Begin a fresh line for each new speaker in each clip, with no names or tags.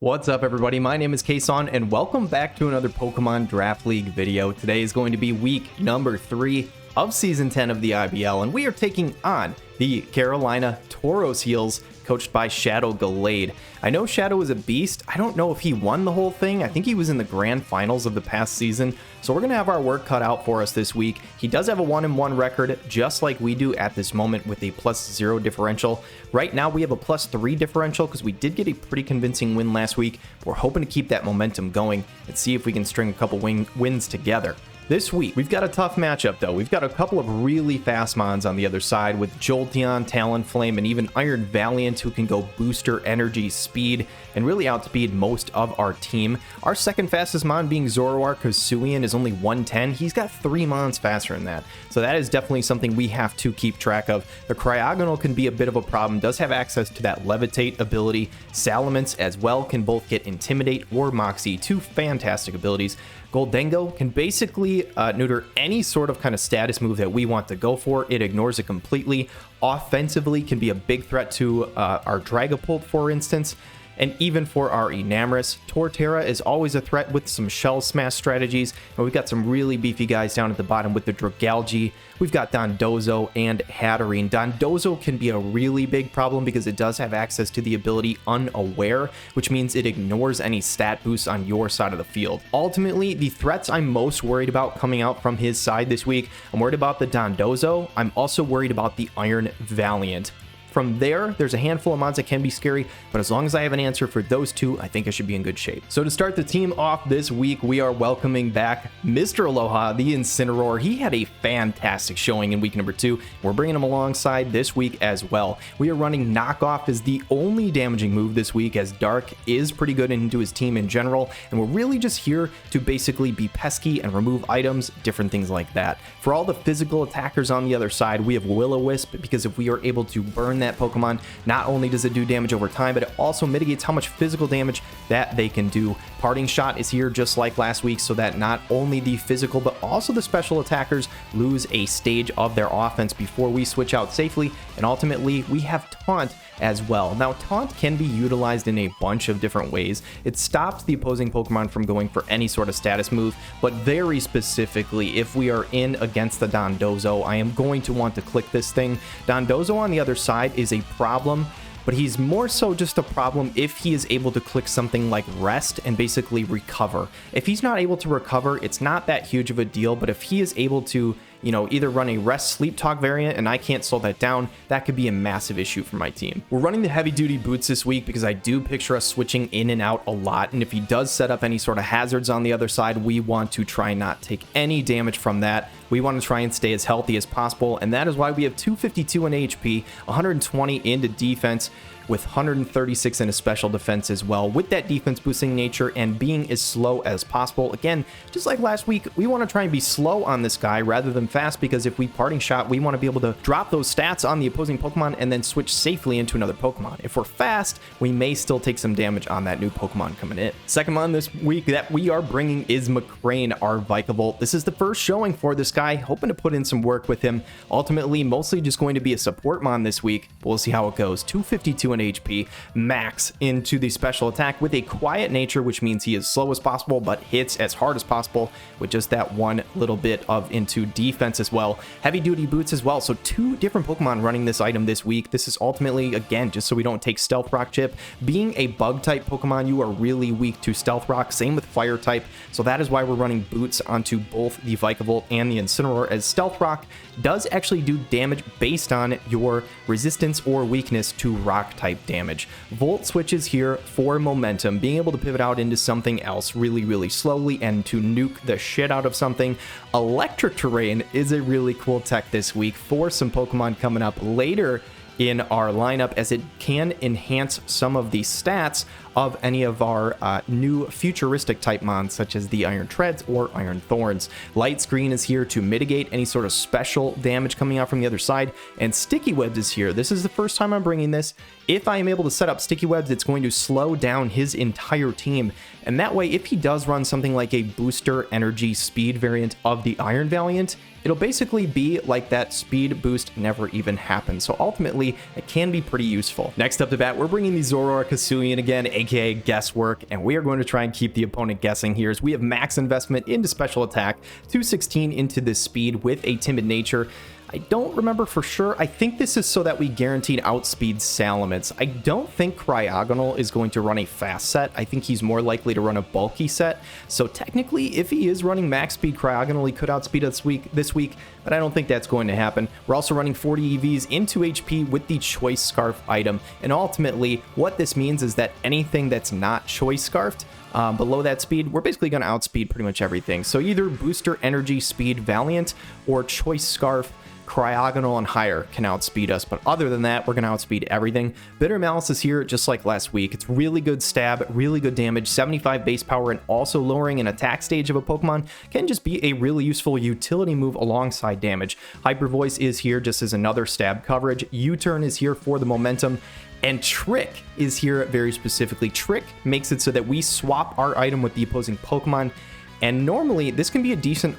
What's up, everybody? My name is Kason, and welcome back to another Pokemon Draft League video. Today is going to be week number 3 of Season 10 of the IBL, and we are taking on the Carolina Tauros Heels, coached by Shadow Gallade. I know Shadow is a beast. I don't know if he won the whole thing. I think he was in the grand finals of the past season, so we're going to have our work cut out for us this week. He does have a 1-1 record, just like we do at this moment, with a +0 differential. Right now, we have a +3 differential because we did get a pretty convincing win last week. We're hoping to keep that momentum going and see if we can string a couple wins together. This week, we've got a tough matchup, though. We've got a couple of really fast mons on the other side with Jolteon, Talonflame, and even Iron Valiant, who can go booster, energy, speed, and really outspeed most of our team. Our second fastest mon being Zoroark, Hisuian, is only 110. He's got 3 mons faster than that. So that is definitely something we have to keep track of. The Cryogonal can be a bit of a problem, does have access to that Levitate ability. Salamence as well can both get Intimidate or Moxie, 2 fantastic abilities. Golducks can basically neuter any sort of kind of status move that we want to go for. It ignores it completely. Offensively can be a big threat to our Dragapult, for instance. And even for our Enamorus, Torterra is always a threat with some shell smash strategies. And we've got some really beefy guys down at the bottom with the Dragalge. We've got Dondozo and Hatterene. Dondozo can be a really big problem because it does have access to the ability Unaware, which means it ignores any stat boosts on your side of the field. Ultimately, the threats I'm most worried about coming out from his side this week, I'm worried about the Dondozo. I'm also worried about the Iron Valiant. From there's a handful of mods that can be scary, but as long as I have an answer for those two, I think I should be in good shape. So to start the team off this week, we are welcoming back Mr. Aloha, the Incineroar. He had a fantastic showing in week number 2. We're bringing him alongside this week as well. We are running Knockoff as the only damaging move this week, as Dark is pretty good into his team in general, and we're really just here to basically be pesky and remove items, different things like that. For all the physical attackers on the other side, we have Will-O-Wisp, because if we are able to burn that Pokemon, not only does it do damage over time, but it also mitigates how much physical damage that they can do. Parting Shot is here just like last week, so that not only the physical but also the special attackers lose a stage of their offense before we switch out safely. And ultimately, we have Taunt as well. Now, Taunt can be utilized in a bunch of different ways. It stops the opposing Pokemon from going for any sort of status move, but very specifically, if we are in against the Dondozo, I am going to want to click this thing. Dondozo on the other side is a problem, but he's more so just a problem if he is able to click something like Rest and basically recover. If he's not able to recover, it's not that huge of a deal, but if he is able to, either run a Rest Sleep Talk variant and I can't slow that down, that could be a massive issue for my team. We're running the heavy duty boots this week because I do picture us switching in and out a lot, and if he does set up any sort of hazards on the other side, we want to try not take any damage from that. We want to try and stay as healthy as possible, and that is why we have 252 in HP, 120 into defense, with 136 in a special defense as well, with that defense boosting nature and being as slow as possible. Again, just like last week, we want to try and be slow on this guy rather than fast, because if we Parting Shot, we want to be able to drop those stats on the opposing Pokemon and then switch safely into another Pokemon. If we're fast, we may still take some damage on that new Pokemon coming in. Second mon this week that we are bringing is McCrane, our Vikavolt. This is the first showing for this guy, hoping to put in some work with him. Ultimately, mostly just going to be a support mon this week, but we'll see how it goes. 252 in HP, max into the special attack with a quiet nature, which means he is slow as possible but hits as hard as possible with just that one little bit of into defense as well. Heavy duty boots as well, so 2 different Pokemon running this item this week. This is ultimately, again, just so we don't take Stealth Rock chip. Being a bug type Pokemon, you are really weak to Stealth Rock, same with fire type, so that is why we're running boots onto both the Vikavolt and the Incineroar, as Stealth Rock does actually do damage based on your resistance or weakness to rock type damage. Volt switches here for momentum, being able to pivot out into something else really slowly and to nuke the shit out of something. Electric Terrain is a really cool tech this week for some Pokemon coming up later in our lineup, as it can enhance some of the stats of any of our new futuristic type mons, such as the Iron Treads or Iron Thorns. Light Screen is here to mitigate any sort of special damage coming out from the other side, and Sticky Webs is here. This is the first time I'm bringing this. If I am able to set up Sticky Webs, it's going to slow down his entire team, and that way, if he does run something like a booster energy speed variant of the Iron Valiant, it'll basically be like that speed boost never even happened. So ultimately, it can be pretty useful. Next up to bat, we're bringing the Zoroark Hisuian again, a aka guesswork, and we are going to try and keep the opponent guessing here as we have max investment into special attack, 216 into the speed with a timid nature. I don't remember for sure. I think this is so that we guaranteed outspeed Salamence. I don't think Cryogonal is going to run a fast set. I think he's more likely to run a bulky set. So technically, if he is running max speed Cryogonal, he could outspeed us this week, but I don't think that's going to happen. We're also running 40 EVs into HP with the Choice Scarf item. And ultimately, what this means is that anything that's not Choice Scarfed, below that speed, we're basically going to outspeed pretty much everything. So either Booster Energy Speed Valiant or Choice Scarf Cryogonal and higher can outspeed us, but other than that, we're going to outspeed everything. Bitter Malice is here just like last week. It's really good stab, really good damage, 75 base power, and also lowering an attack stage of a Pokemon can just be a really useful utility move alongside damage. Hyper Voice is here just as another stab coverage. U-Turn is here for the momentum. And Trick is here very specifically. Trick makes it so that we swap our item with the opposing Pokemon. And normally, this can be a decent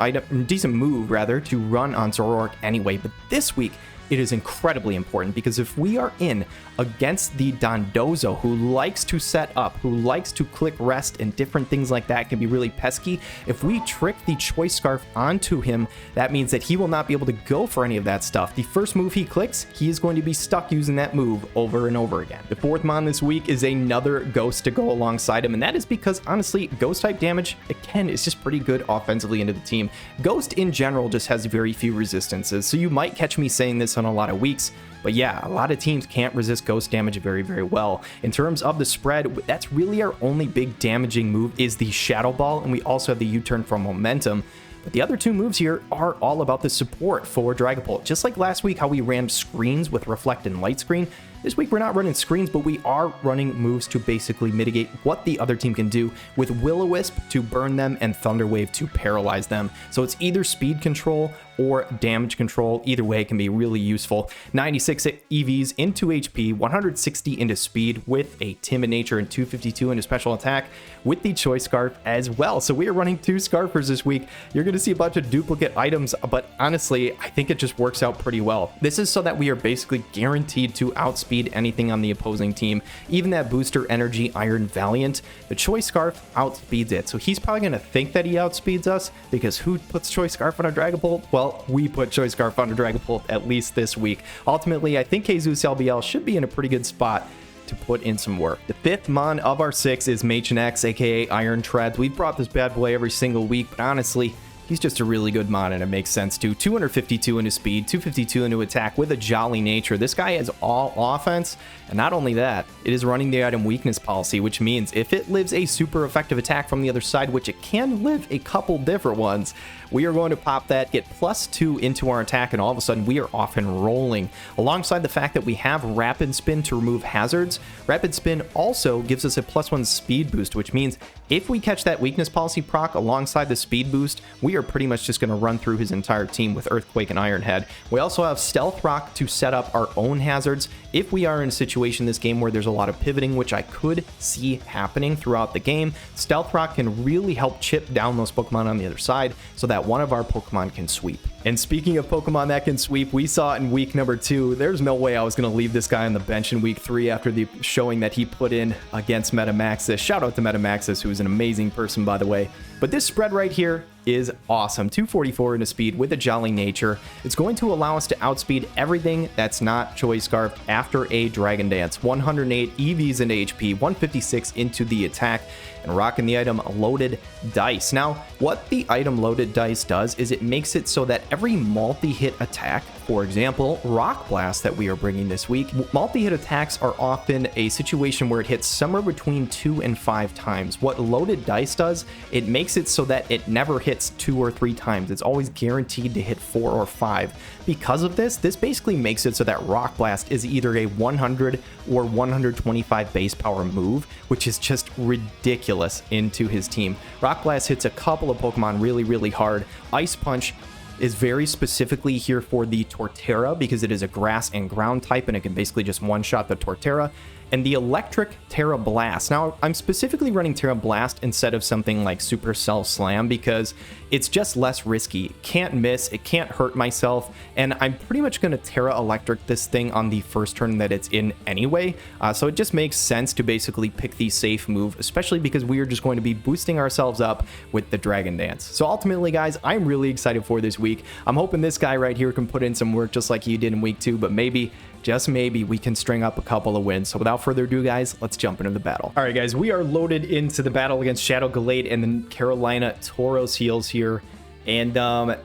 move rather, to run on Zoroark anyway, but this week, it is incredibly important because if we are in against the Dondozo, who likes to set up, who likes to click rest and different things like that, can be really pesky. If we trick the Choice Scarf onto him, that means that he will not be able to go for any of that stuff. The first move he clicks, he is going to be stuck using that move over and over again. The fourth Mon this week is another Ghost to go alongside him, and that is because, honestly, Ghost type damage, again, is just pretty good offensively into the team. Ghost in general just has very few resistances, so you might catch me saying this on a lot of weeks, but yeah, a lot of teams can't resist Ghost damage very, very well. In terms of the spread, that's really our only big damaging move is the Shadow Ball, and we also have the U-Turn from Momentum. But the other two moves here are all about the support for Dragapult. Just like last week how we ran screens with Reflect and Light Screen, this week we're not running screens, but we are running moves to basically mitigate what the other team can do, with Will-O-Wisp to burn them and Thunder Wave to paralyze them. So it's either speed control or damage control. Either way can be really useful. 96 EVs into HP, 160 into speed with a timid nature, and 252 into special attack with the Choice Scarf as well. So we are running two Scarfers this week. You're going to see a bunch of duplicate items, but honestly, I think it just works out pretty well. This is so that we are basically guaranteed to outspeed anything on the opposing team. Even that Booster Energy Iron Valiant, the Choice Scarf outspeeds it. So he's probably going to think that he outspeeds us, because who puts Choice Scarf on a Dragapult? Well, we put Choice Scarf on a Dragapult at least this week. Ultimately, I think Jesus LBL should be in a pretty good spot to put in some work. The fifth Mon of our six is Machen X, aka Iron Treads. We've brought this bad boy every single week, but honestly, he's just a really good Mon, and it makes sense too. 252 into speed, 252 into attack with a jolly nature. This guy is all offense, and not only that, it is running the item weakness policy, which means if it lives a super effective attack from the other side, which it can live a couple different ones, we are going to pop that, get +2 into our attack, and all of a sudden we are off and rolling. Alongside the fact that we have Rapid Spin to remove hazards, Rapid Spin also gives us a +1 speed boost, which means if we catch that weakness policy proc alongside the speed boost, we are pretty much just going to run through his entire team with Earthquake and Iron Head. We also have Stealth Rock to set up our own hazards if we are in a situation this game where there's a lot of pivoting, which I could see happening throughout the game. Stealth Rock can really help chip down those Pokemon on the other side so that one of our Pokemon can sweep. And speaking of Pokemon that can sweep, we saw it in week number 2. There's no way I was going to leave this guy on the bench in week 3 after the showing that he put in against Metamaxis. Shout out to Metamaxis, who's an amazing person, by the way. But this spread right here is awesome. 244 into speed with a jolly nature. It's going to allow us to outspeed everything that's not Choice Scarf after a Dragon Dance. 108 EVs into HP, 156 into the attack, and rocking the item Loaded Dice. Now, what the item Loaded Dice does is it makes it so that every multi-hit attack, for example, Rock Blast that we are bringing this week, multi-hit attacks are often a situation where it hits somewhere between 2 and 5 times. What Loaded Dice does, it makes it so that it never hits 2 or 3 times. It's always guaranteed to hit 4 or 5. Because of this basically makes it so that Rock Blast is either a 100 or 125 base power move, which is just ridiculous into his team. Rock Blast hits a couple of Pokemon really, really hard. Ice Punch is very specifically here for the Torterra because it is a grass and ground type, and it can basically just one-shot the Torterra. and the Electric Terra Blast. Now, I'm specifically running Terra Blast instead of something like Supercell Slam because it's just less risky. It can't miss, it can't hurt myself, and I'm pretty much going to Terra Electric this thing on the first turn that it's in anyway. So it just makes sense to basically pick the safe move, especially because we are just going to be boosting ourselves up with the Dragon Dance. So ultimately, guys, I'm really excited for this week. I'm hoping this guy right here can put in some work just like he did in week 2, but maybe, just maybe, we can string up a couple of wins. So without further ado, guys, let's jump into the battle. All right, guys, we are loaded into the battle against Shadow Gallade and the Carolina Tauros heels here. And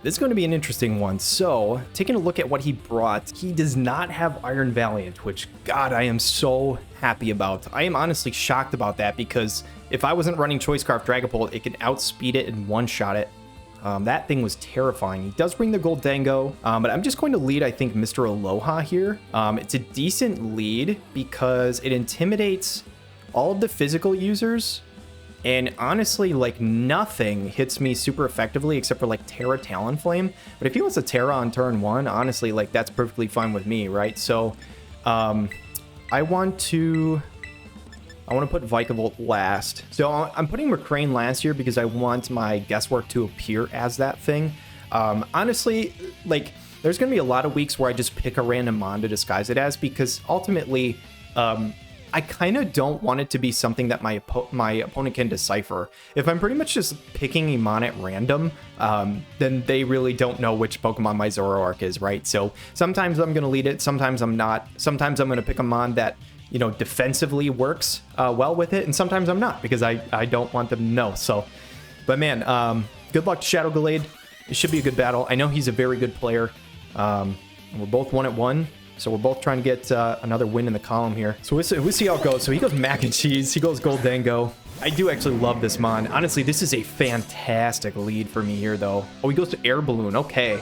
this is going to be an interesting one. So taking a look at what he brought, he does not have Iron Valiant, which, God, I am so happy about. I am honestly shocked about that because if I wasn't running Choice Scarf Dragapult, it could outspeed it and one-shot it. That thing was terrifying. He does bring the Goldango, but I'm just going to lead, I think, Mr. Aloha here. It's a decent lead because it intimidates all of the physical users, and honestly, like, nothing hits me super effectively except for, like, Terra Talonflame. But if he wants a Terra on turn 1, honestly, like, that's perfectly fine with me, right? So, I want to put Vikavolt last. So I'm putting McCrane last here because I want my Guesswork to appear as that thing. Honestly, like, there's going to be a lot of weeks where I just pick a random mon to disguise it as because ultimately, I kind of don't want it to be something that my opponent can decipher. If I'm pretty much just picking a mon at random, then they really don't know which Pokemon my Zoroark is, right? So sometimes I'm going to lead it, sometimes I'm not. Sometimes I'm going to pick a mon that, you know, defensively works well with it, and sometimes I'm not because I don't want them to know. So, but man, good luck to Shadow Gallade. It should be a good battle. I know he's a very good player. We're both 1-1, so we're both trying to get another win in the column here. So we'll see how it goes. So he goes Mac and Cheese. He goes Goldango. I do actually love this mon. Honestly, this is a fantastic lead for me here, though. Oh, he goes to Air Balloon. Okay.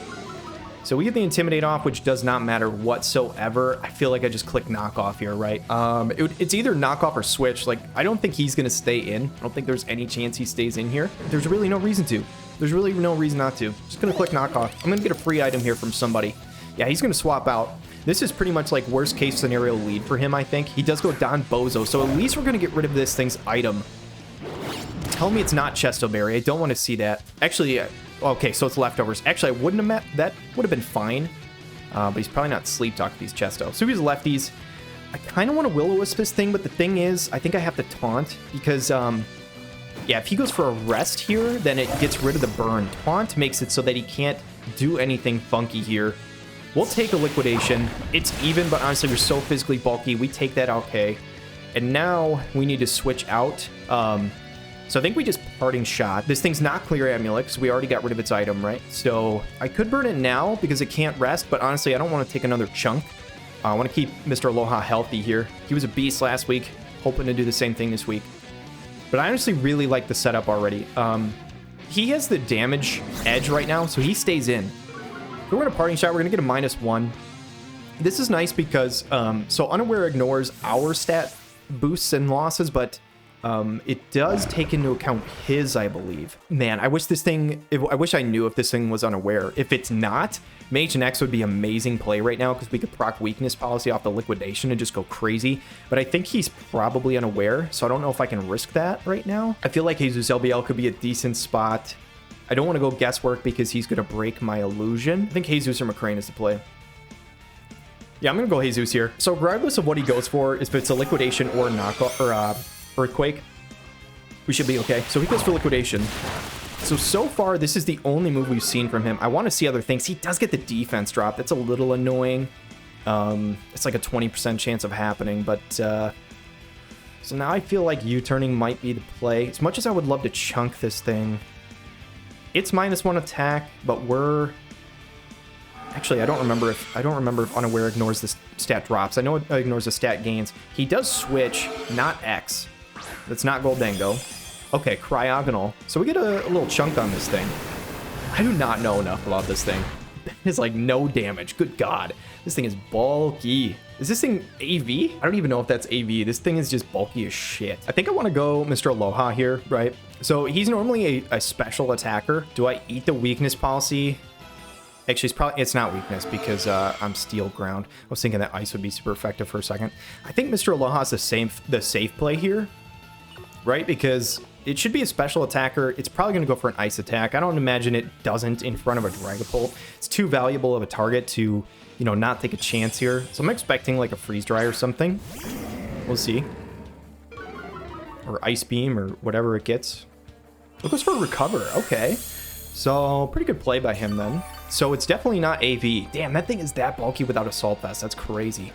So we get the Intimidate off, which does not matter whatsoever. I feel like I just click Knockoff here, right? It's either Knockoff or Switch. Like, I don't think he's going to stay in. I don't think there's any chance he stays in here. There's really no reason to. There's really no reason not to. Just going to click Knockoff. I'm going to get a free item here from somebody. Yeah, he's going to swap out. This is pretty much like worst case scenario lead for him, I think. He does go Don Bozo, so at least we're going to get rid of this thing's item. Tell me it's not Chesto Berry. I don't want to see that. Actually, okay, so it's leftovers. Actually, I wouldn't have met that. Would have been fine. But he's probably not Sleep Talk if he's Chesto. So he's lefties. I kind of want to Will-O-Wisp this thing, but the thing is, I think I have to Taunt because, yeah, if he goes for a Rest here, then it gets rid of the burn. Taunt makes it so that he can't do anything funky here. We'll take a Liquidation. It's even, but honestly, we're so physically bulky. We take that okay. And now we need to switch out. So I think we just Parting Shot. This thing's not Clear Amulet because we already got rid of its item, right? So I could burn it now because it can't rest, but honestly, I don't want to take another chunk. I want to keep Mr. Aloha healthy here. He was a beast last week, hoping to do the same thing this week. But I honestly really like the setup already. He has the damage edge right now, so he stays in. If we're going to Parting Shot, we're going to get a -1. This is nice because, so Unaware ignores our stat boosts and losses, but it does take into account his, I believe. Man, I wish this thing, I wish I knew if this thing was Unaware. If it's not, Mage and X would be amazing play right now because we could proc Weakness Policy off the Liquidation and just go crazy. But I think he's probably Unaware, so I don't know if I can risk that right now. I feel like Jesus LBL could be a decent spot. I don't want to go Guesswork because he's going to break my illusion. I think Jesus or McCrane is the play. Yeah, I'm going to go Jesus here. So regardless of what he goes for, if it's a Liquidation or a knockoff or Earthquake, we should be okay. So he goes for Liquidation. So far, this is the only move we've seen from him. I want to see other things. He does get the defense drop. That's a little annoying. It's like a 20% chance of happening, but so now I feel like U-turning might be the play. As much as I would love to chunk this thing, it's -1 attack, but we're actually I don't remember if Unaware ignores the stat drops. I know it ignores the stat gains. He does switch, not X. That's not Goldango. Okay, Cryogonal. So we get a little chunk on this thing. I do not know enough about this thing. It's like no damage. Good God. This thing is bulky. Is this thing AV? I don't even know if that's AV. This thing is just bulky as shit. I think I want to go Mr. Aloha here, right? So he's normally a special attacker. Do I eat the Weakness Policy? Actually, it's not weakness because I'm steel ground. I was thinking that ice would be super effective for a second. I think Mr. Aloha's the safe play here, right? Because it should be a special attacker. It's probably going to go for an ice attack. I don't imagine it doesn't in front of a Dragapult. It's too valuable of a target to, you know, not take a chance here. So I'm expecting like a freeze dry or something. We'll see. Or ice beam or whatever it gets. It goes for a recover. Okay. So pretty good play by him then. So it's definitely not AV. Damn, that thing is that bulky without Assault Vest. That's crazy.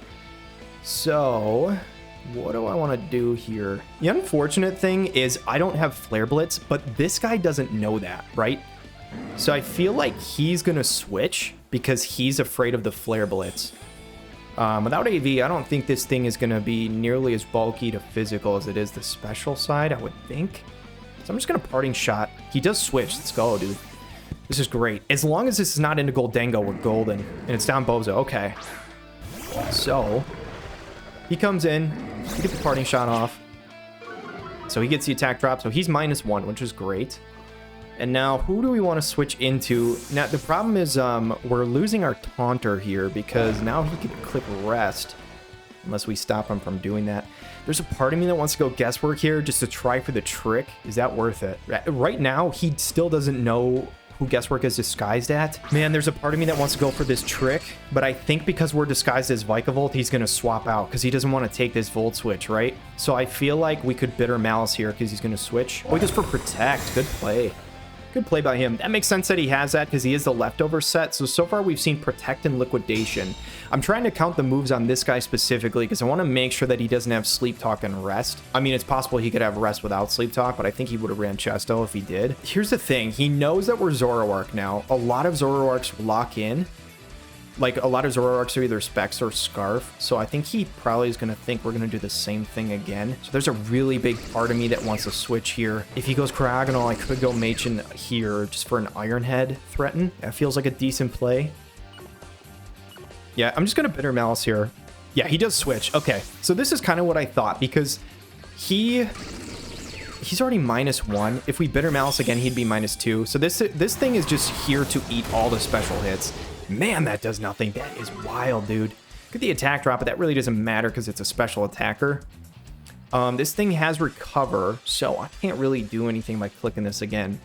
So what do I want to do here? The unfortunate thing is I don't have Flare Blitz, but this guy doesn't know that, right? So I feel like he's going to switch because he's afraid of the Flare Blitz. Without AV, I don't think this thing is going to be nearly as bulky to physical as it is the special side, I would think. So I'm just going to Parting Shot. He does switch. Let's go, dude. This is great. As long as this is not into Goldango, we're golden. And it's down Bozo. Okay. So he comes in. He gets the Parting Shot off. So he gets the attack drop. So he's -1, which is great. And now who do we want to switch into? Now the problem is we're losing our Taunter here because now he can click Rest. Unless we stop him from doing that. There's a part of me that wants to go Guesswork here just to try for the trick. Is that worth it? Right now, he still doesn't know who Guesswork is disguised at. Man, there's a part of me that wants to go for this trick, but I think because we're disguised as Vikavolt, he's going to swap out because he doesn't want to take this Volt Switch, right? So I feel like we could Bitter Malice here because he's going to switch. Oh, he goes for Protect. Good play. Good play by him. That makes sense that he has that because he is the leftover set. So far we've seen Protect and Liquidation. I'm trying to count the moves on this guy specifically because I want to make sure that he doesn't have Sleep Talk and Rest. I mean, it's possible he could have Rest without Sleep Talk, but I think he would have ran Chesto if he did. Here's the thing. He knows that we're Zoroark now. A lot of Zoroarks lock in. Like, a lot of Zoroarks are either Specs or Scarf, so I think he probably is going to think we're going to do the same thing again. So there's a really big part of me that wants to switch here. If he goes Cryogonal, I could go Machin here just for an Iron Head threaten. That feels like a decent play. Yeah, I'm just going to Bitter Malice here. Yeah, he does switch. Okay, so this is kind of what I thought, because he's already -1. If we Bitter Malice again, he'd be -2. So this thing is just here to eat all the special hits. Man, that does nothing. That is wild, dude. Get the attack drop, but that really doesn't matter because it's a special attacker. This thing has Recover, so I can't really do anything by clicking this again.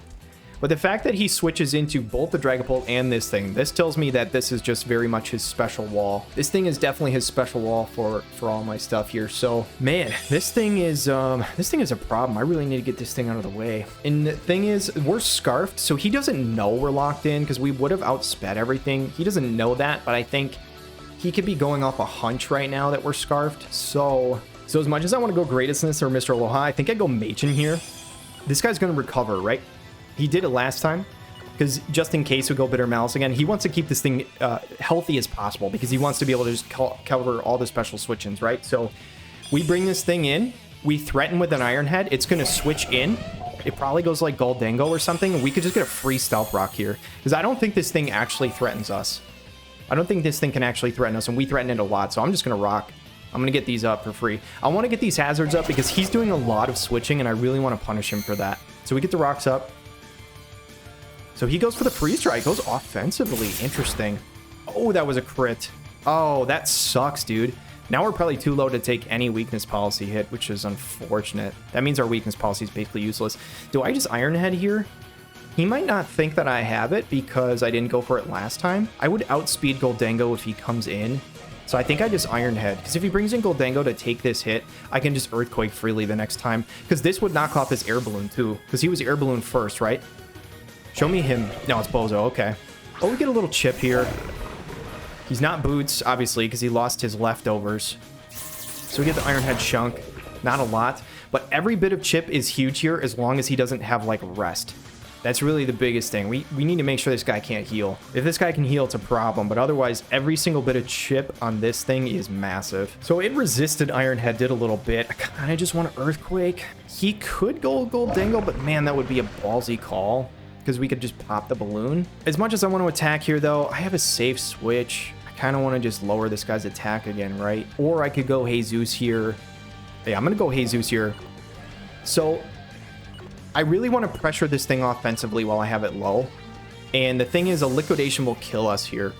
But the fact that he switches into both the Dragapult and this thing, this tells me that this is just very much his special wall. This thing is definitely his special wall for all my stuff here. So, man, this thing is a problem. I really need to get this thing out of the way. And the thing is, we're Scarfed, so he doesn't know we're locked in because we would have outsped everything. He doesn't know that, but I think he could be going off a hunch right now that we're Scarfed. So as much as I want to go Greatestness or Mr. Aloha, I think I go Machin here. This guy's going to recover, right? He did it last time, because just in case we go Bitter Malice again, he wants to keep this thing healthy as possible, because he wants to be able to just cover all the special switch-ins, right? So we bring this thing in, we threaten with an Iron Head, it's going to switch in. It probably goes like Goldango or something, and we could just get a free Stealth Rock here, because I don't think this thing actually threatens us. I don't think this thing can actually threaten us, and we threaten it a lot, so I'm just going to Rock. I'm going to get these up for free. I want to get these hazards up because he's doing a lot of switching, and I really want to punish him for that. So we get the rocks up. So he goes for the freeze dry. Goes offensively. Interesting. Oh, that was a crit. Oh, that sucks, dude. Now we're probably too low to take any weakness policy hit, which is unfortunate. That means our weakness policy is basically useless. Do I just Iron Head here? He might not think that I have it because I didn't go for it last time. I would outspeed Goldango if he comes in. So I think I just Iron Head, because if he brings in Goldango to take this hit, I can just Earthquake freely the next time. Because this would knock off his Air Balloon too, because he was Air Balloon first, right? Show me him. No, it's Bozo. Okay. Oh, we get a little chip here. He's not Boots, obviously, because he lost his leftovers. So we get the Iron Head Shunk. Not a lot. But every bit of chip is huge here as long as he doesn't have, like, Rest. That's really the biggest thing. We need to make sure this guy can't heal. If this guy can heal, it's a problem. But otherwise, every single bit of chip on this thing is massive. So it resisted Iron Head, did a little bit. I kind of just want to Earthquake. He could go Goldango, but man, that would be a ballsy call, because we could just pop the balloon. As much as I want to attack here, though, I have a safe switch. I kind of want to just lower this guy's attack again, right? Or I could go Jesus here. Yeah, I'm going to go Jesus here. So I really want to pressure this thing offensively while I have it low. And the thing is, a liquidation will kill us here.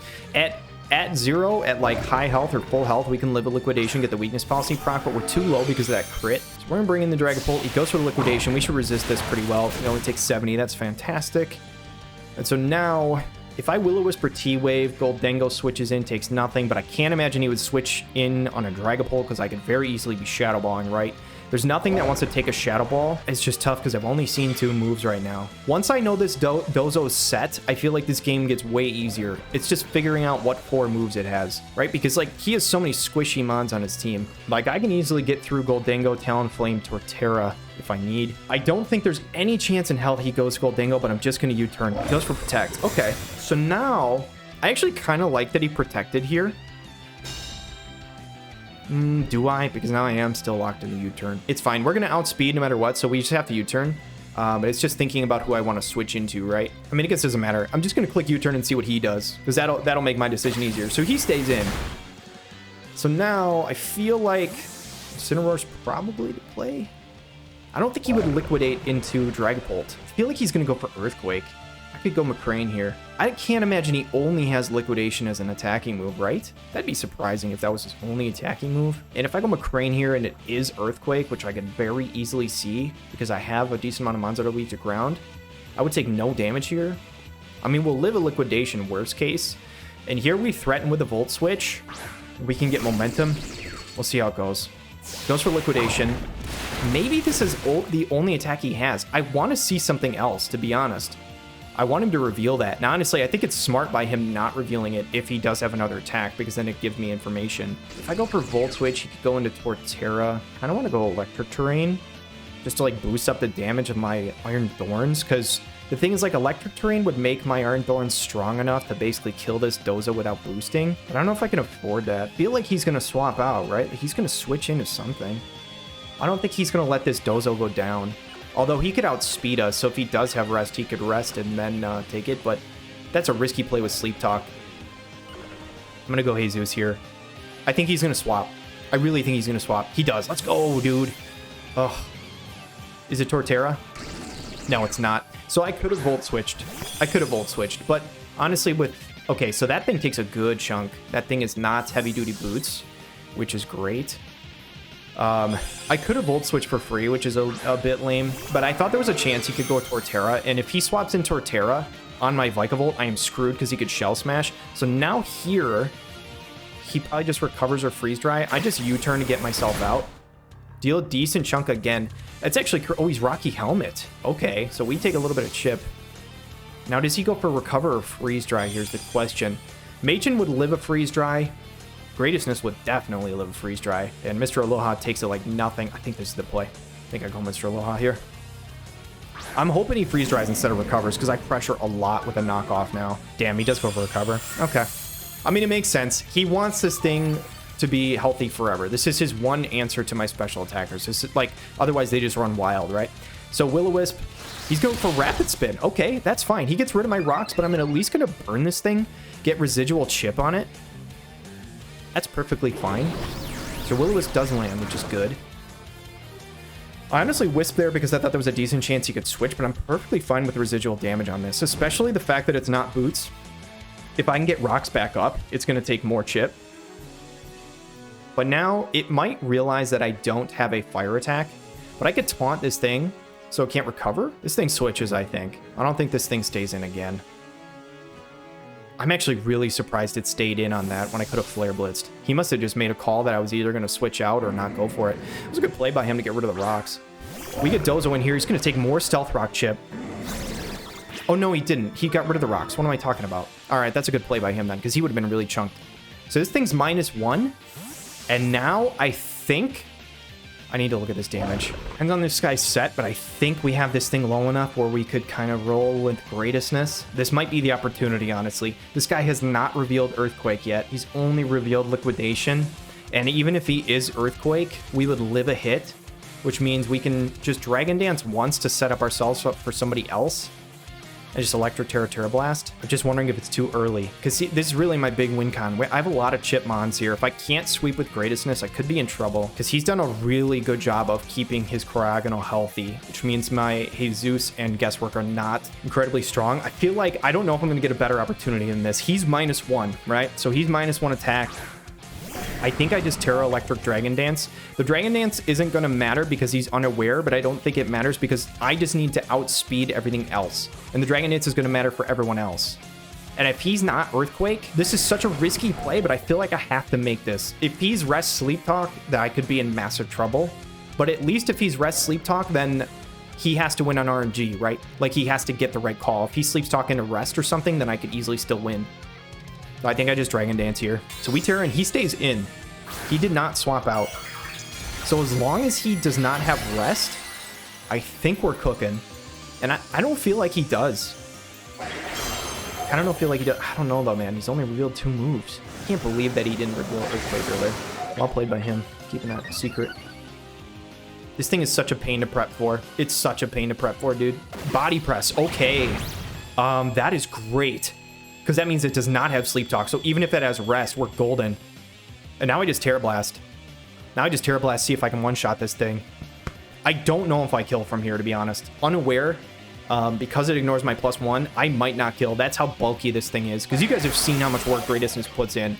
At 0, at like high health or full health, we can live a liquidation, get the weakness policy proc, but we're too low because of that crit. So we're gonna bring in the Dragapult. He goes for the liquidation. We should resist this pretty well. It only takes 70. That's fantastic. And so now, if I Will-O-Wisp or T-Wave, Goldengo switches in, takes nothing, but I can't imagine he would switch in on a Dragapult because I could very easily be Shadow Balling, right? There's nothing that wants to take a Shadow Ball. It's just tough because I've only seen 2 moves right now. Once I know this Dozo is set, I feel like this game gets way easier. It's just figuring out what 4 moves it has, right? Because like he has so many squishy mons on his team. Like I can easily get through Goldengo, Talonflame, Torterra if I need. I don't think there's any chance in hell he goes Goldengo, but I'm just going to U-turn. He goes for Protect. Okay, so now I actually kind of like that he protected here. Do I? Because now I am still locked in the U-turn. It's fine. We're going to outspeed no matter what, so we just have to U-turn. But it's just thinking about who I want to switch into, right? I mean, I guess it doesn't matter. I'm just going to click U-turn and see what he does, because that'll make my decision easier. So he stays in. So now I feel like Incineroar's probably to play. I don't think he would liquidate into Dragapult. I feel like he's going to go for Earthquake. I could go McCrane here. I can't imagine he only has liquidation as an attacking move, right? That'd be surprising if that was his only attacking move. And if I go McCrane here and it is Earthquake, which I can very easily see because I have a decent amount of mons that are weak to ground, I would take no damage here. I mean, we'll live a liquidation worst case. And here we threaten with a Volt Switch. We can get momentum. We'll see how it goes. Goes for liquidation. Maybe this is the only attack he has. I want to see something else, to be honest. I want him to reveal that. Now, honestly, I think it's smart by him not revealing it if he does have another attack, because then it gives me information. If I go for Volt Switch, he could go into Torterra. I kind of want to go Electric Terrain, just to like boost up the damage of my Iron Thorns, because the thing is, like, Electric Terrain would make my Iron Thorns strong enough to basically kill this Dozo without boosting. But I don't know if I can afford that. I feel like he's going to swap out, right? He's going to switch into something. I don't think he's going to let this Dozo go down. Although he could outspeed us, so if he does have rest, he could rest and then take it. But that's a risky play with Sleep Talk. I'm going to go Jesus here. I think he's going to swap. I really think he's going to swap. He does. Let's go, dude. Ugh. Is it Torterra? No, it's not. So I could have Volt Switched. But honestly, with... Okay, so that thing takes a good chunk. That thing is not heavy-duty boots, which is great. I could have Volt Switch for free, which is a bit lame, but I thought there was a chance he could go with Torterra, and if he swaps in Torterra on my Vikavolt, I am screwed because he could Shell Smash. So now here, he probably just recovers or Freeze Dry. I just U-turn to get myself out. Deal a decent chunk again. That's actually... Oh, he's Rocky Helmet. Okay, so we take a little bit of chip. Now, does he go for Recover or Freeze Dry? Here's the question. Machen would live a Freeze Dry. Greatestness would definitely live a Freeze Dry, and Mr. Aloha takes it like nothing. I think this is the play. I think I go Mr. Aloha here. I'm hoping he Freeze Dries instead of Recovers, because I pressure a lot with a knockoff now. Damn, he does go for Recover. Okay. I mean, it makes sense. He wants this thing to be healthy forever. This is his one answer to my special attackers. This is like, otherwise they just run wild, right? So Will-O-Wisp, he's going for Rapid Spin. Okay, that's fine. He gets rid of my rocks, but I'm at least going to burn this thing, get residual chip on it. That's perfectly fine. So Will-O-Wisp does land, which is good. I honestly Wisp there because I thought there was a decent chance he could switch, but I'm perfectly fine with residual damage on this, especially the fact that it's not boots. If I can get rocks back up, it's going to take more chip. But now it might realize that I don't have a fire attack, but I could taunt this thing so it can't recover. This thing switches, I think. I don't think this thing stays in again. I'm actually really surprised it stayed in on that when I could have Flare Blitzed. He must have just made a call that I was either going to switch out or not go for it. It was a good play by him to get rid of the rocks. We get Dozo in here. He's going to take more Stealth Rock chip. Oh, no, he didn't. He got rid of the rocks. What am I talking about? All right, that's a good play by him then, because he would have been really chunked. So this thing's -1. And now I think... I need to look at this damage. Depends on this guy's set, but I think we have this thing low enough where we could kind of roll with Greatestness. This might be the opportunity, honestly. This guy has not revealed Earthquake yet. He's only revealed Liquidation. And even if he is Earthquake, we would live a hit, which means we can just Dragon Dance once to set up ourselves up for somebody else. I just Electric Terra Blast. I'm just wondering if it's too early. Because this is really my big win con. I have a lot of chip mons here. If I can't sweep with Greatestness, I could be in trouble. Because he's done a really good job of keeping his Cryogonal healthy. Which means my Jesus and Guesswork are not incredibly strong. I feel like, I don't know if I'm going to get a better opportunity than this. He's -1, right? So he's -1 attack. I think I just Terra Electric Dragon Dance. The Dragon Dance isn't going to matter because he's unaware, but I don't think it matters because I just need to outspeed everything else. And the Dragon Dance is going to matter for everyone else. And if he's not Earthquake, this is such a risky play, but I feel like I have to make this. If he's Rest Sleep Talk, then I could be in massive trouble. But at least if he's Rest Sleep Talk, then he has to win on RNG, right? Like he has to get the right call. If he Sleep Talk into Rest or something, then I could easily still win. I think I just Dragon Dance here. So we Terra and he stays in. He did not swap out. So as long as he does not have Rest, I think we're cooking. And I don't feel like he does. I don't feel like he does. I don't know though, man. He's only revealed 2 moves. I can't believe that he didn't reveal Earthquake earlier. Well played by him. Keeping that secret. This thing is such a pain to prep for. It's such a pain to prep for, dude. Body Press. Okay. That is great. Because that means it does not have Sleep Talk. So even if it has Rest, we're golden. And now I just Terra Blast. Now I just Terra Blast, see if I can one-shot this thing. I don't know if I kill from here, to be honest. Unaware, because it ignores my +1, I might not kill. That's how bulky this thing is. Because you guys have seen how much work Greatestness puts in.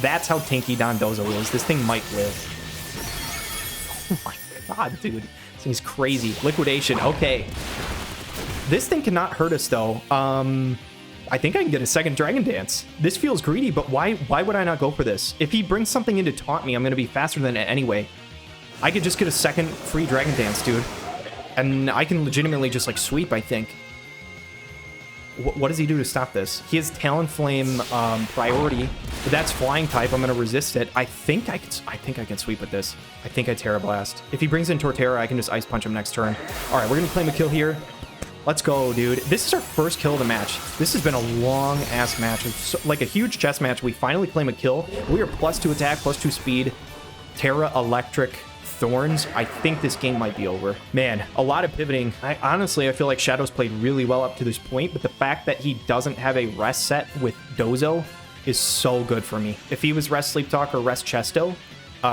That's how tanky Dondozo is. This thing might live. Oh my god, dude. This thing's crazy. Liquidation, okay. This thing cannot hurt us, though. I think I can get a second Dragon Dance. This feels greedy, but why would I not go for this? If he brings something in to taunt me, I'm going to be faster than it anyway. I could just get a second free Dragon Dance, dude. And I can legitimately just, like, sweep, I think. What does he do to stop this? He has Talonflame priority, but that's flying type. I'm going to resist it. I think I can sweep with this. I think I Terra Blast. If he brings in Torterra, I can just Ice Punch him next turn. All right, we're going to claim a kill here. Let's go, dude. This is our first kill of the match. This has been a long-ass match. It's like a huge chess match. We finally claim a kill. We are +2 attack, +2 speed. Terra Electric Thorns. I think this game might be over. Man, a lot of pivoting. Honestly, I feel like Shadow's played really well up to this point, but the fact that he doesn't have a Rest set with Dozo is so good for me. If he was Rest Sleep Talk or Rest Chesto,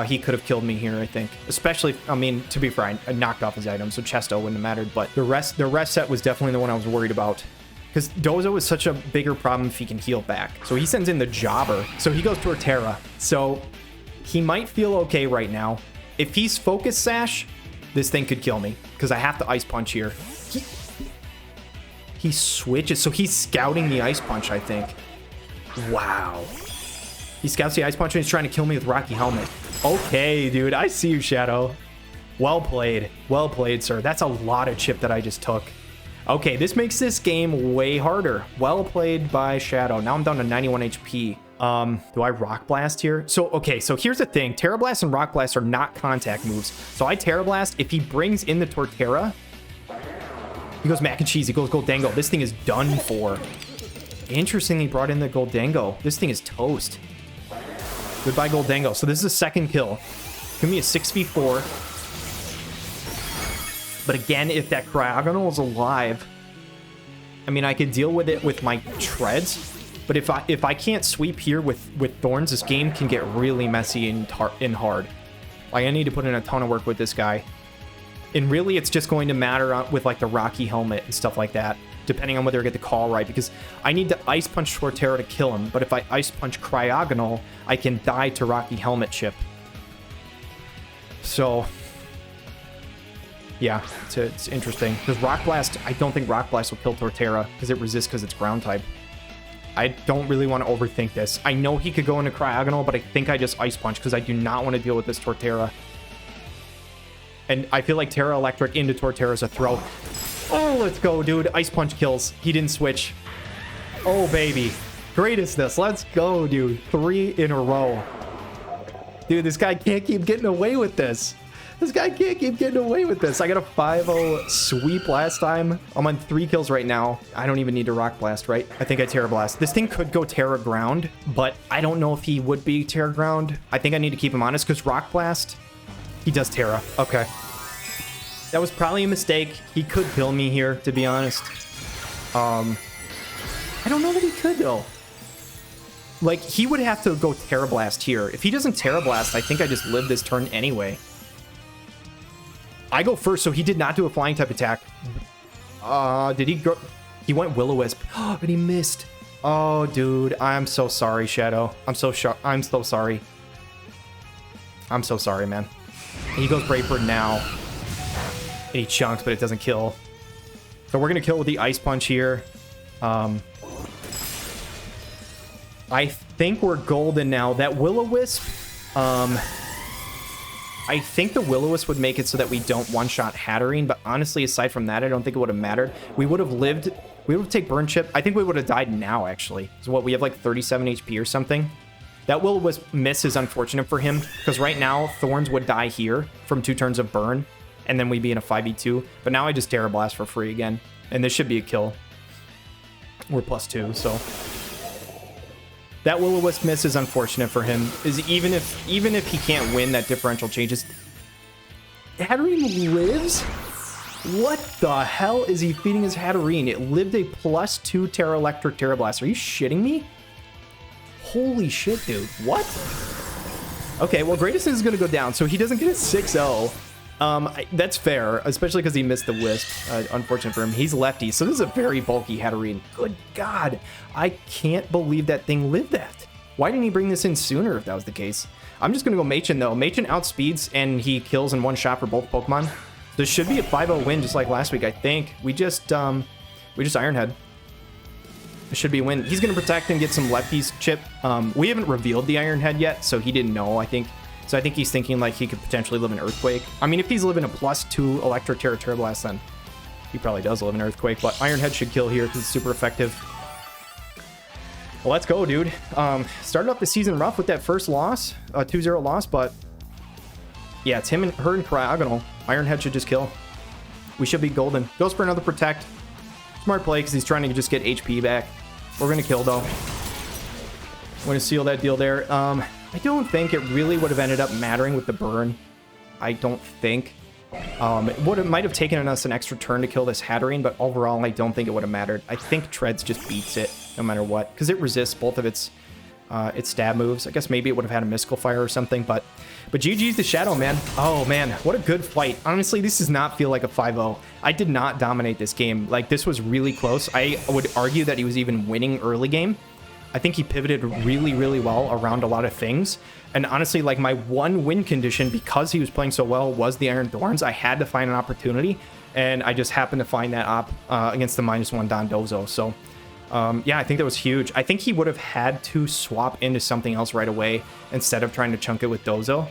he could have killed me here, I think. Especially, I mean, to be fair, I knocked off his item, so Chesto wouldn't have mattered. But the rest set was definitely the one I was worried about. Because Dozo is such a bigger problem if he can heal back. So he sends in the Jobber. So he goes to Terra. So he might feel okay right now. If he's Focus Sash, this thing could kill me. Because I have to Ice Punch here. He switches. So he's scouting the Ice Punch, I think. Wow. He scouts the Ice Punch and he's trying to kill me with Rocky Helmet. Okay, dude. I see you, Shadow. Well played. Well played, sir. That's a lot of chip that I just took. Okay, this makes this game way harder. Well played by Shadow. Now I'm down to 91 HP. Do I Rock Blast here? So, okay, so here's the thing. Terra Blast and Rock Blast are not contact moves. So I Terra Blast. If he brings in the Torterra, he goes Mac and Cheese. He goes Goldango. This thing is done for. Interesting, he brought in the Goldango. This thing is toast. Goodbye, Goldango. So this is a second kill. Give me a 6v4. But again, if that Cryogonal is alive, I mean, I could deal with it with my Treads. But if I can't sweep here with Thorns, this game can get really messy and hard. Like, I need to put in a ton of work with this guy. And really, it's just going to matter with, like, the Rocky Helmet and stuff like that, depending on whether I get the call right, because I need to Ice Punch Torterra to kill him, but if I Ice Punch Cryogonal, I can die to Rocky Helmet chip. So, yeah, it's interesting. Because Rock Blast, I don't think Rock Blast will kill Torterra, because it resists because it's ground type. I don't really want to overthink this. I know he could go into Cryogonal, but I think I just Ice Punch, because I do not want to deal with this Torterra. And I feel like Terra Electric into Torterra is a throw. Oh, let's go, dude. Ice Punch kills. He didn't switch. Oh, baby. Greatestness. Let's go, dude. 3 in a row. Dude, this guy can't keep getting away with this. This guy can't keep getting away with this. I got a 5-0 sweep last time. I'm on 3 kills right now. I don't even need to Rock Blast, right? I think I Terra Blast. This thing could go Terra Ground, but I don't know if he would be Terra Ground. I think I need to keep him honest because Rock Blast, he does Terra. Okay. That was probably a mistake. He could kill me here, to be honest. I don't know that he could, though. Like, he would have to go Terra Blast here. If he doesn't Terra Blast, I think I just live this turn anyway. I go first, so he did not do a flying type attack. Did he go? He went Will-O-Wisp. Oh, but he missed. Oh, dude. I'm so sorry, Shadow. I'm so sorry. I'm so sorry. I'm so sorry, man. And he goes Brave Bird now. And he chunks, but it doesn't kill. So we're going to kill with the Ice Punch here. I think we're golden now. That Will-O-Wisp, I think the Will-O-Wisp would make it so that we don't one-shot Hatterene, but honestly, aside from that, I don't think it would have mattered. We would have lived, we would have taken Burn Chip. I think we would have died now, actually. So what, we have like 37 HP or something? That Will-O-Wisp miss is unfortunate for him, because right now, Thorns would die here from 2 turns of burn, and then we'd be in a 5v2. But now I just Terra Blast for free again, and this should be a kill. We're +2, so... That Will-O-Wisp miss is unfortunate for him. Is even if he can't win, that differential changes. Hatterene lives? What the hell is he feeding his Hatterene? It lived a +2 Terra Electric Terra Blast. Are you shitting me? Holy shit, dude. What? Okay, well, Greatest is going to go down, so he doesn't get a 6-0. That's fair, especially because he missed the Wisp. Unfortunate for him. He's lefty, so this is a very bulky Hatterene. Good God. I can't believe that thing lived that. Why didn't he bring this in sooner if that was the case? I'm just going to go Machin, though. Machin outspeeds, and he kills in one shot for both Pokemon. This should be a 5-0 win, just like last week, I think. We just Ironhead. It should be a win. He's going to protect and get some lefties chip. We haven't revealed the Ironhead yet, so he didn't know, I think. So I think he's thinking like he could potentially live in Earthquake. I mean, if he's living a +2 Electric Terra Terra Blast, then he probably does live in Earthquake. But Ironhead should kill here because it's super effective. Well, let's go, dude. Started off the season rough with that first loss, 2-0 loss, but yeah, it's him and her in Cryogonal. Ironhead should just kill. We should be golden. Goes for another Protect. Smart play because he's trying to just get HP back. We're going to kill, though. We're going to seal that deal there. I don't think it really would have ended up mattering with the burn. I don't think. It might have taken us an extra turn to kill this Hatterene, but overall, I don't think it would have mattered. I think Treads just beats it no matter what, because it resists both of its stab moves. I guess maybe it would have had a Mystical Fire or something, but GG's the Shadow, man. Oh, man, what a good fight. Honestly, this does not feel like a 5-0. I did not dominate this game. Like, this was really close. I would argue that he was even winning early game. I think he pivoted really, really well around a lot of things. And honestly, like, my one win condition, because he was playing so well, was the Iron Thorns. I had to find an opportunity, and I just happened to find that op against the -1 Dondozo. So, yeah, I think that was huge. I think he would have had to swap into something else right away instead of trying to chunk it with Dozo.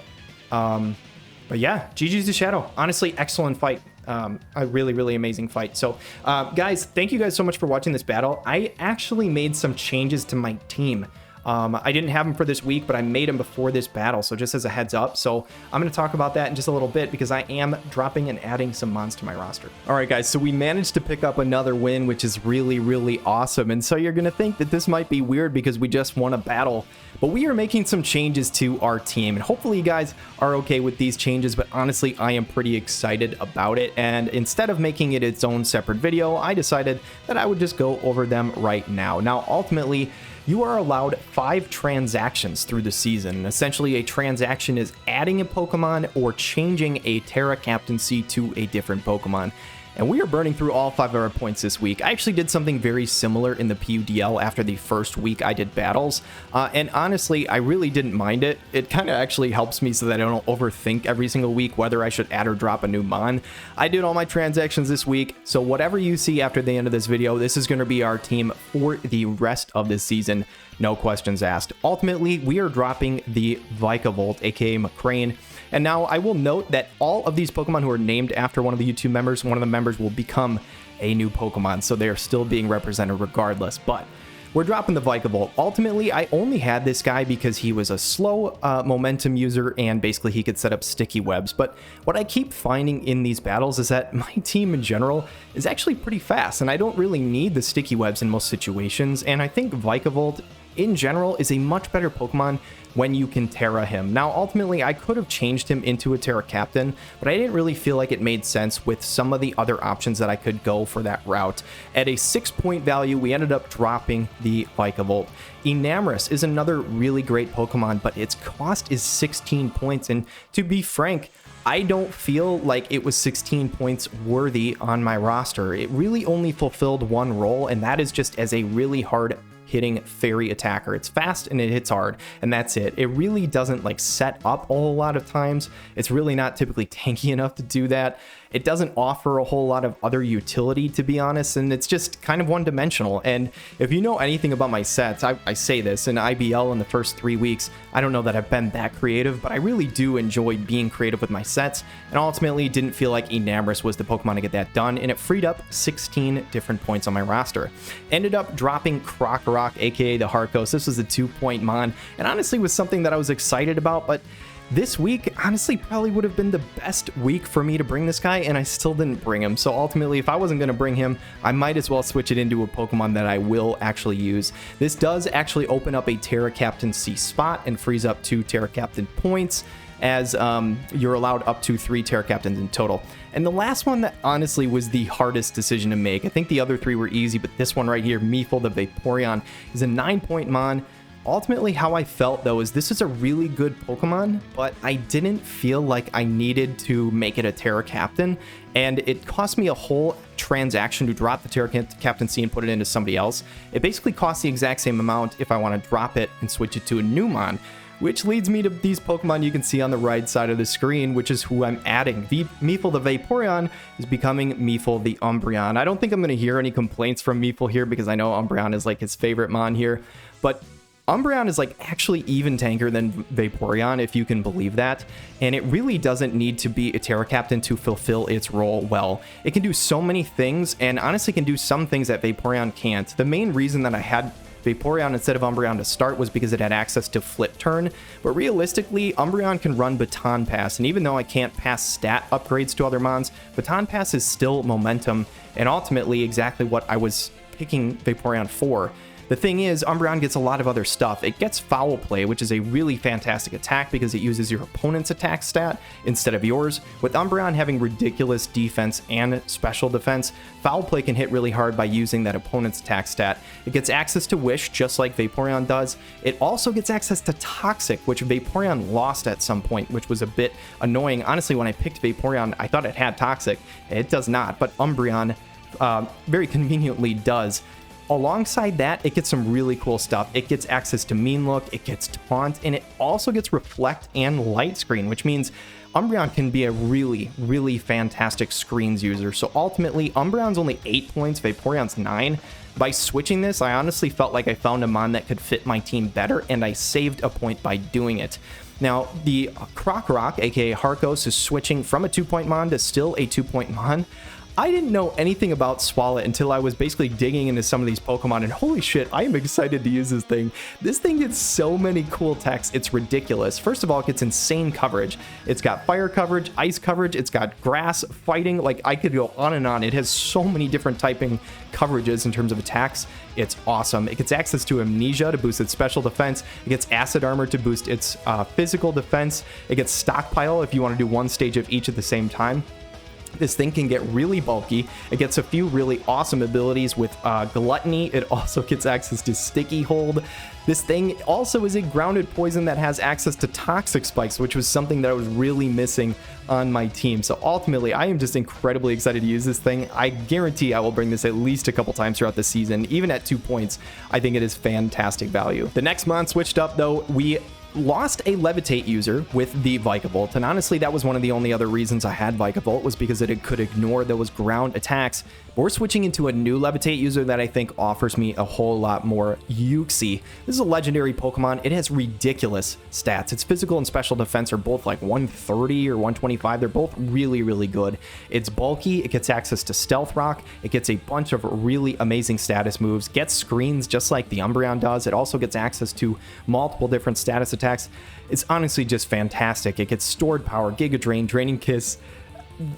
But yeah, GG's the Shadow. Honestly, excellent fight. A really, really amazing fight. So, guys, thank you guys so much for watching this battle. I actually made some changes to my team. I didn't have them for this week, but I made them before this battle, so just as a heads up. So I'm going to talk about that in just a little bit because I am dropping and adding some mons to my roster. All right, guys, so we managed to pick up another win, which is really, really awesome. And so you're going to think that this might be weird because we just won a battle, but we are making some changes to our team, and hopefully you guys are okay with these changes, but honestly, I am pretty excited about it. And instead of making it its own separate video, I decided that I would just go over them right now. Now, ultimately, you are allowed 5 transactions through the season. Essentially, a transaction is adding a Pokemon or changing a Terra captaincy to a different Pokemon. And we are burning through all 5 of our points this week. I actually did something very similar in the PUDL after the first week I did battles. And honestly, I really didn't mind it. It kind of actually helps me so that I don't overthink every single week whether I should add or drop a new mon. I did all my transactions this week, so whatever you see after the end of this video, this is going to be our team for the rest of this season. No questions asked. Ultimately, we are dropping the Vikavolt, aka McCrane. And now I will note that all of these Pokemon who are named after one of the YouTube members, one of the members will become a new Pokemon, so they are still being represented regardless. But we're dropping the Vikavolt. Ultimately, I only had this guy because he was a slow momentum user and basically he could set up sticky webs. But what I keep finding in these battles is that my team in general is actually pretty fast, and I don't really need the sticky webs in most situations. And I think Vikavolt in general is a much better Pokemon when you can Terra him. Now, ultimately, I could have changed him into a Terra Captain, but I didn't really feel like it made sense with some of the other options that I could go for that route. At a 6-point value, we ended up dropping the Vikavolt. Enamorus is another really great Pokemon, but its cost is 16 points, and to be frank, I don't feel like it was 16 points worthy on my roster. It really only fulfilled one role, and that is just as a really hard hitting fairy attacker. It's fast and it hits hard, and that's it. It really doesn't like set up a whole lot of times. It's really not typically tanky enough to do that. It doesn't offer a whole lot of other utility, to be honest, and it's just kind of one-dimensional. And if you know anything about my sets, I say this, in IBL in the first 3 weeks, I don't know that I've been that creative, but I really do enjoy being creative with my sets, and ultimately didn't feel like Enamorus was the Pokemon to get that done, and it freed up 16 different points on my roster. Ended up dropping Krokorok, aka the Harkos. This was a 2-point mon, and honestly was something that I was excited about, but this week, honestly, probably would have been the best week for me to bring this guy, and I still didn't bring him. So ultimately, if I wasn't going to bring him, I might as well switch it into a Pokemon that I will actually use. This does actually open up a Terra Captaincy spot and frees up 2 Terra Captain points, as you're allowed up to 3 Terra Captains in total. And the last one that honestly was the hardest decision to make. I think the other 3 were easy, but this one right here, Meefle the Vaporeon, is a 9-point mon. Ultimately, how I felt, though, is this is a really good Pokemon, but I didn't feel like I needed to make it a Terra Captain, and it cost me a whole transaction to drop the Terra Captaincy and put it into somebody else. It basically costs the exact same amount if I want to drop it and switch it to a new mon, which leads me to these Pokemon you can see on the right side of the screen, which is who I'm adding. Meefle the Vaporeon is becoming Meefle the Umbreon. I don't think I'm going to hear any complaints from Meefle here, because I know Umbreon is like his favorite mon here, but Umbreon is like actually even tankier than Vaporeon, if you can believe that, and it really doesn't need to be a Terra Captain to fulfill its role well. It can do so many things, and honestly can do some things that Vaporeon can't. The main reason that I had Vaporeon instead of Umbreon to start was because it had access to Flip Turn, but realistically, Umbreon can run Baton Pass, and even though I can't pass stat upgrades to other mons, Baton Pass is still momentum, and ultimately exactly what I was picking Vaporeon for. The thing is, Umbreon gets a lot of other stuff. It gets Foul Play, which is a really fantastic attack because it uses your opponent's attack stat instead of yours. With Umbreon having ridiculous defense and special defense, Foul Play can hit really hard by using that opponent's attack stat. It gets access to Wish, just like Vaporeon does. It also gets access to Toxic, which Vaporeon lost at some point, which was a bit annoying. Honestly, when I picked Vaporeon, I thought it had Toxic. It does not, but Umbreon very conveniently does. Alongside that, it gets some really cool stuff. It gets access to Mean Look, it gets Taunt, and it also gets Reflect and Light Screen, which means Umbreon can be a really, really fantastic screens user. So ultimately, Umbreon's only 8 points, Vaporeon's 9. By switching this, I honestly felt like I found a mon that could fit my team better, and I saved a point by doing it. Now, the Krokorok, aka Harkos, is switching from a 2-point mon to still a 2-point mon. I didn't know anything about Swalot until I was basically digging into some of these Pokemon, and holy shit, I am excited to use this thing. This thing gets so many cool techs, it's ridiculous. First of all, it gets insane coverage. It's got fire coverage, ice coverage, it's got grass, fighting, like I could go on and on. It has so many different typing coverages in terms of attacks. It's awesome. It gets access to Amnesia to boost its special defense. It gets Acid Armor to boost its physical defense. It gets Stockpile if you want to do one stage of each at the same time. This thing can get really bulky. It gets a few really awesome abilities with Gluttony. It also gets access to Sticky Hold. This thing also is a grounded poison that has access to Toxic Spikes, which was something that I was really missing on my team. So ultimately, I am just incredibly excited to use this thing. I guarantee I will bring this at least a couple times throughout the season. Even at 2 points, I think it is fantastic value. The next mon switched up, though. We lost a Levitate user with the Vikavolt, and honestly that was one of the only other reasons I had Vikavolt, was because it could ignore those ground attacks. We're switching into a new Levitate user that I think offers me a whole lot more. Uxie. This is a legendary Pokemon. It has ridiculous stats. Its physical and special defense are both like 130 or 125. They're both really, really good. It's bulky. It gets access to Stealth Rock. It gets a bunch of really amazing status moves. Gets screens just like the Umbreon does. It also gets access to multiple different status attacks. It's honestly just fantastic. It gets Stored Power, Giga Drain, Draining Kiss.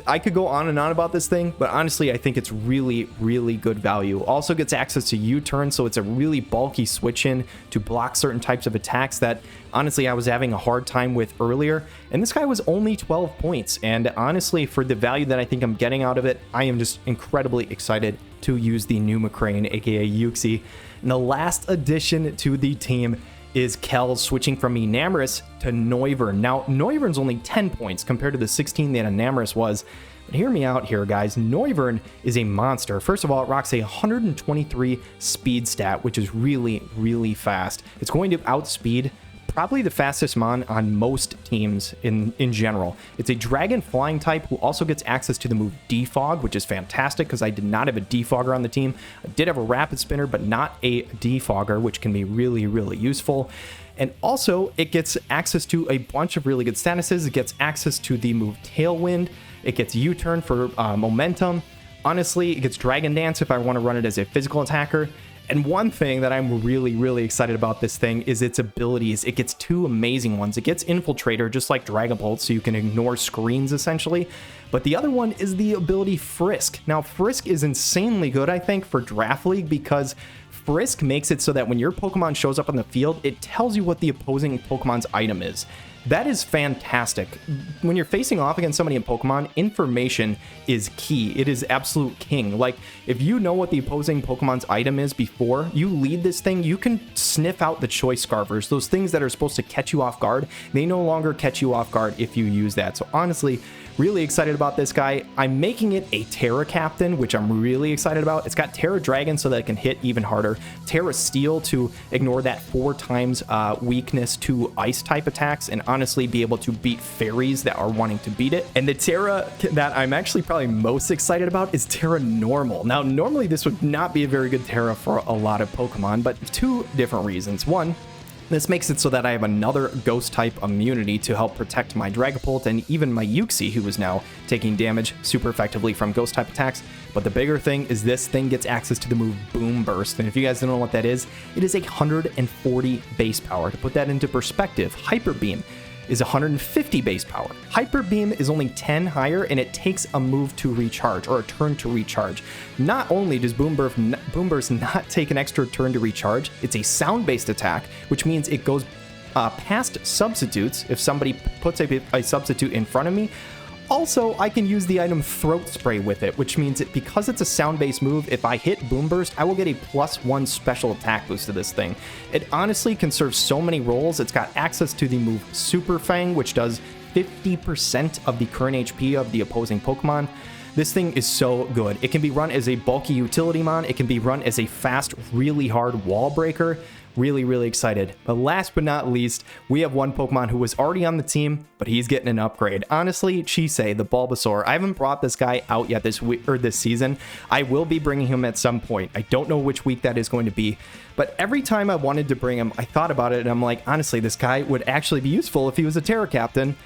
I could go on and on about this thing, but honestly, I think it's really, really good value. Also gets access to U-turn, so it's a really bulky switch in to block certain types of attacks that honestly I was having a hard time with earlier. And this guy was only 12 points, and honestly, for the value that I think I'm getting out of it, I am just incredibly excited to use the new McCrane, aka Yuxi. And the last addition to the team is Kel, switching from Enamorous to Noivern. Now, Noivern's only 10 points compared to the 16 that Enamorous was. But hear me out here, guys. Noivern is a monster. First of all, it rocks a 123 speed stat, which is really, really fast. It's going to outspeed probably the fastest mon on most teams in general. It's a dragon flying type who also gets access to the move Defog, which is fantastic because I did not have a Defogger on the team. I did have a rapid spinner, but not a Defogger, which can be really, really useful. And also, it gets access to a bunch of really good statuses. It gets access to the move Tailwind. It gets U-turn for momentum. Honestly, it gets Dragon Dance if I want to run it as a physical attacker. And one thing that I'm really, really excited about this thing is its abilities. It gets two amazing ones. It gets Infiltrator, just like Dragapult, so you can ignore screens, essentially. But the other one is the ability Frisk. Now, Frisk is insanely good, I think, for Draft League, because Frisk makes it so that when your Pokemon shows up on the field, it tells you what the opposing Pokemon's item is. That is fantastic. When you're facing off against somebody in Pokemon, information is key. It is absolute king. Like, if you know what the opposing Pokemon's item is before you lead this thing, you can sniff out the Choice Scarvers. Those things that are supposed to catch you off guard, they no longer catch you off guard if you use that. So honestly, really excited about this guy. I'm making it a Terra Captain, which I'm really excited about. It's got Terra Dragon so that it can hit even harder. Terra Steel to ignore that 4 times weakness to ice type attacks and honestly be able to beat fairies that are wanting to beat it. And the Terra that I'm actually probably most excited about is Terra Normal. Now, normally this would not be a very good Terra for a lot of Pokemon, but 2 different reasons. One, this makes it so that I have another ghost type immunity to help protect my Dragapult and even my Yuxi, who is now taking damage super effectively from ghost type attacks. But the bigger thing is this thing gets access to the move Boom Burst. And if you guys don't know what that is, it is 140 base power. To put that into perspective, Hyper Beam is 150 base power. Hyper Beam is only 10 higher, and it takes a move to recharge, or a turn to recharge. Not only does Boom Burst not take an extra turn to recharge, it's a sound-based attack, which means it goes past substitutes if somebody puts a substitute in front of me. Also, I can use the item Throat Spray with it, which means that because it's a sound-based move, if I hit Boom Burst, I will get a +1 special attack boost to this thing. It honestly can serve so many roles. It's got access to the move Super Fang, which does 50% of the current HP of the opposing Pokemon. This thing is so good. It can be run as a bulky utility mon. It can be run as a fast, really hard wall breaker. Really, really excited. But last but not least, we have one Pokemon who was already on the team, but he's getting an upgrade. Honestly, Chisei, the Bulbasaur. I haven't brought this guy out yet this week or this season. I will be bringing him at some point. I don't know which week that is going to be, but every time I wanted to bring him, I thought about it and I'm like, honestly, this guy would actually be useful if he was a Terra Captain.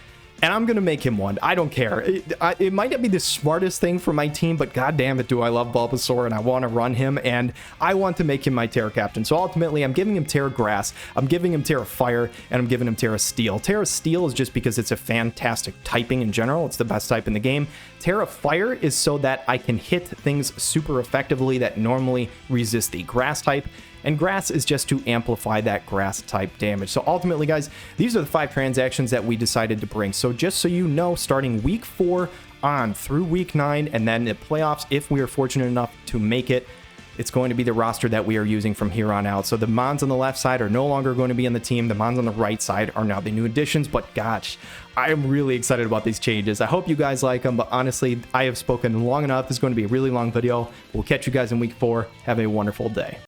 And I'm going to make him one. I don't care. It might not be the smartest thing for my team, but god damn it, do I love Bulbasaur and I want to run him and I want to make him my Terra Captain. So ultimately, I'm giving him Terra Grass, I'm giving him Terra Fire, and I'm giving him Terra Steel. Terra Steel is just because it's a fantastic typing in general. It's the best type in the game. Terra Fire is so that I can hit things super effectively that normally resist the Grass type. And Grass is just to amplify that Grass type damage. So ultimately, guys, these are the 5 transactions that we decided to bring. So just so you know, starting week 4 on through week 9, and then the playoffs, if we are fortunate enough to make it, it's going to be the roster that we are using from here on out. So the Mons on the left side are no longer going to be on the team. The Mons on the right side are now the new additions. But gosh, I am really excited about these changes. I hope you guys like them. But honestly, I have spoken long enough. This is going to be a really long video. We'll catch you guys in week 4. Have a wonderful day.